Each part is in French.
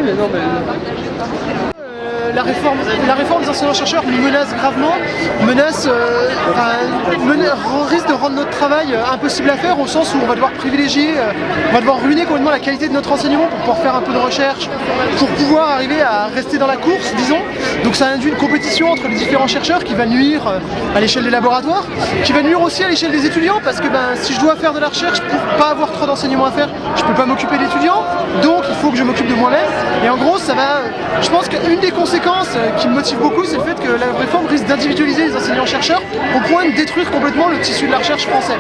mais non, mais... La réforme des enseignants-chercheurs nous menace gravement, risque de rendre notre travail impossible à faire, au sens où on va devoir privilégier, on va devoir ruiner complètement la qualité de notre enseignement pour pouvoir faire un peu de recherche, pour pouvoir arriver à rester dans la course, disons. Donc ça induit une compétition entre les différents chercheurs qui va nuire à l'échelle des laboratoires, qui va nuire aussi à l'échelle des étudiants, parce que si je dois faire de la recherche pour pas avoir trop d'enseignement à faire, je peux pas m'occuper d'étudiants, donc il faut que je m'occupe de moi-même. Et en gros, ça va, je pense qu'une des conséquences qui me motive beaucoup, c'est le fait que la réforme risque d'individualiser les enseignants-chercheurs au point de détruire complètement le tissu de la recherche français.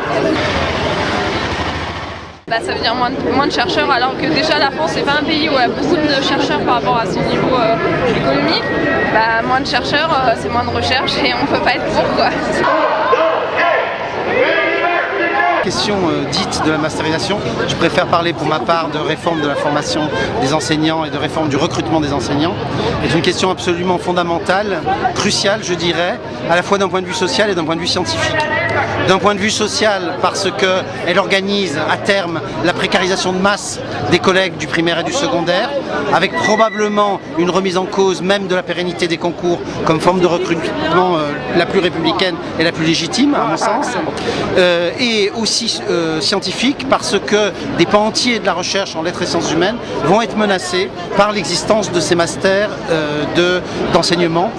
Ça veut dire moins de chercheurs, alors que déjà la France n'est pas un pays où il y a beaucoup de chercheurs par rapport à son niveau économique. Moins de chercheurs, c'est moins de recherche et on peut pas être pour quoi. Question dite de la masterisation, je préfère parler pour ma part de réforme de la formation des enseignants et de réforme du recrutement des enseignants. C'est une question absolument fondamentale, cruciale je dirais, à la fois d'un point de vue social et d'un point de vue scientifique. D'un point de vue social parce qu'elle organise à terme la précarisation de masse des collègues du primaire et du secondaire, avec probablement une remise en cause même de la pérennité des concours comme forme de recrutement la plus républicaine et la plus légitime à mon sens, et aussi scientifique parce que des pans entiers de la recherche en lettres et sciences humaines vont être menacés par l'existence de ces masters d'enseignement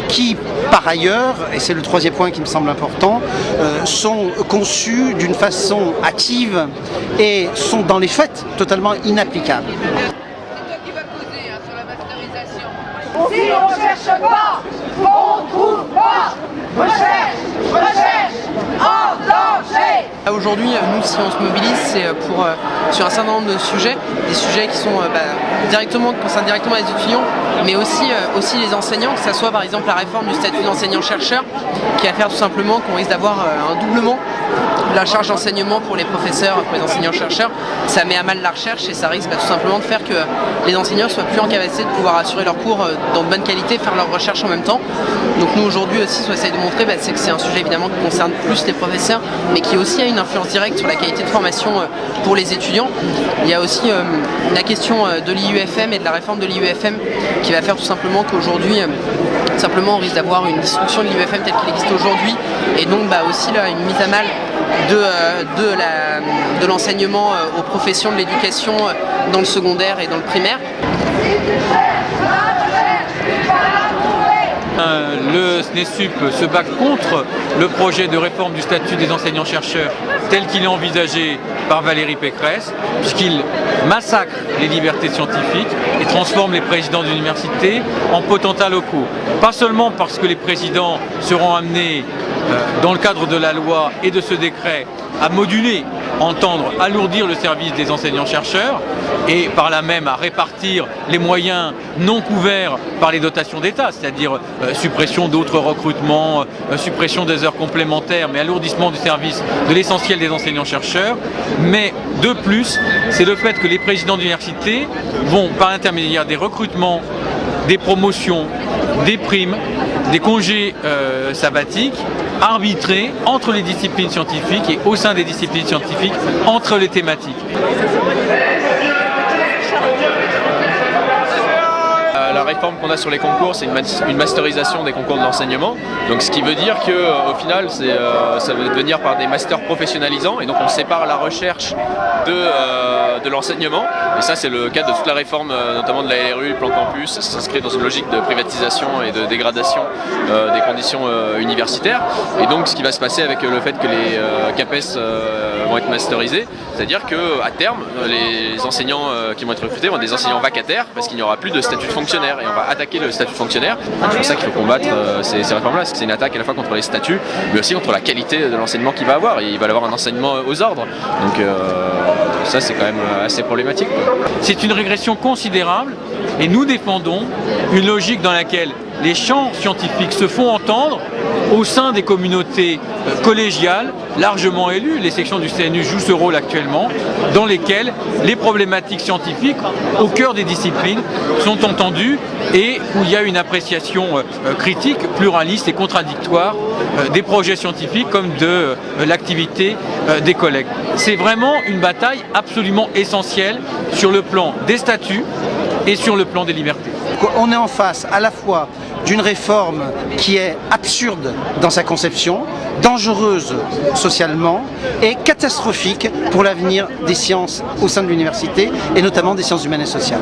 qui par ailleurs, et c'est le troisième point qui me semble important, sont conçus d'une façon hâtive et sont dans les faits totalement inapplicables. C'est toi qui vas poser sur la masterisation. Si on ne cherche pas, on ne trouve pas. Recherche, en danger. Aujourd'hui, nous, si on se mobilise, c'est sur un certain nombre de sujets, des sujets qui sont concernent directement les étudiants, mais aussi les enseignants, que ce soit par exemple la réforme du statut d'enseignant-chercheur, qui va faire tout simplement qu'on risque d'avoir un doublement de la charge d'enseignement pour les professeurs, pour les enseignants-chercheurs. Ça met à mal la recherche et ça risque tout simplement de faire que les enseignants soient plus en capacité de pouvoir assurer leurs cours dans de bonne qualité, faire leur recherche en même temps. Donc nous aujourd'hui aussi, ce qu'on essaye de montrer, c'est que c'est un sujet évidemment qui concerne plus les professeurs, mais qui aussi a une influence directe sur la qualité de formation pour les étudiants. Il y a aussi la question de l'IUFM et de la réforme de l'IUFM qui va faire tout simplement qu'aujourd'hui, on risque d'avoir une destruction de l'IUFM telle qu'il existe aujourd'hui, et donc aussi là, une mise à mal de l'enseignement aux professions de l'éducation dans le secondaire et dans le primaire. Le SNESUP se bat contre le projet de réforme du statut des enseignants-chercheurs tel qu'il est envisagé par Valérie Pécresse, puisqu'il massacre les libertés scientifiques et transforme les présidents d'université en potentats locaux. Pas seulement parce que les présidents seront amenés, dans le cadre de la loi et de ce décret, à moduler, entendre alourdir le service des enseignants-chercheurs et par là même à répartir les moyens non couverts par les dotations d'État, c'est-à-dire suppression d'autres recrutements, suppression des heures complémentaires, mais alourdissement du service de l'essentiel des enseignants-chercheurs. Mais de plus, c'est le fait que les présidents d'université vont, par l'intermédiaire des recrutements, des promotions, des primes, des congés sabbatiques, arbitrer entre les disciplines scientifiques et au sein des disciplines scientifiques, entre les thématiques. La réforme qu'on a sur les concours, c'est une masterisation des concours de l'enseignement. Donc ce qui veut dire qu'au final, ça va devenir par des masters professionnalisants. Et donc on sépare la recherche de l'enseignement. Et ça, c'est le cas de toute la réforme, notamment de la LRU, le plan campus. Ça s'inscrit dans une logique de privatisation et de dégradation des conditions universitaires. Et donc ce qui va se passer avec le fait que les CAPES vont être masterisés, c'est-à-dire qu'à terme, les enseignants qui vont être recrutés vont être des enseignants vacataires parce qu'il n'y aura plus de statut de fonctionnaire. Et on va attaquer le statut de fonctionnaire. C'est pour ça qu'il faut combattre ces réformes-là. C'est une attaque à la fois contre les statuts, mais aussi contre la qualité de l'enseignement qu'il va avoir. Et il va avoir un enseignement aux ordres. Donc ça, c'est quand même assez problématique. C'est une régression considérable et nous défendons une logique dans laquelle les champs scientifiques se font entendre au sein des communautés collégiales largement élues. Les sections du CNU jouent ce rôle actuellement, dans lesquelles les problématiques scientifiques au cœur des disciplines sont entendues et où il y a une appréciation critique, pluraliste et contradictoire des projets scientifiques comme de l'activité des collègues. C'est vraiment une bataille absolument essentielle sur le plan des statuts, et sur le plan des libertés. On est en face à la fois d'une réforme qui est absurde dans sa conception, dangereuse socialement et catastrophique pour l'avenir des sciences au sein de l'université et notamment des sciences humaines et sociales.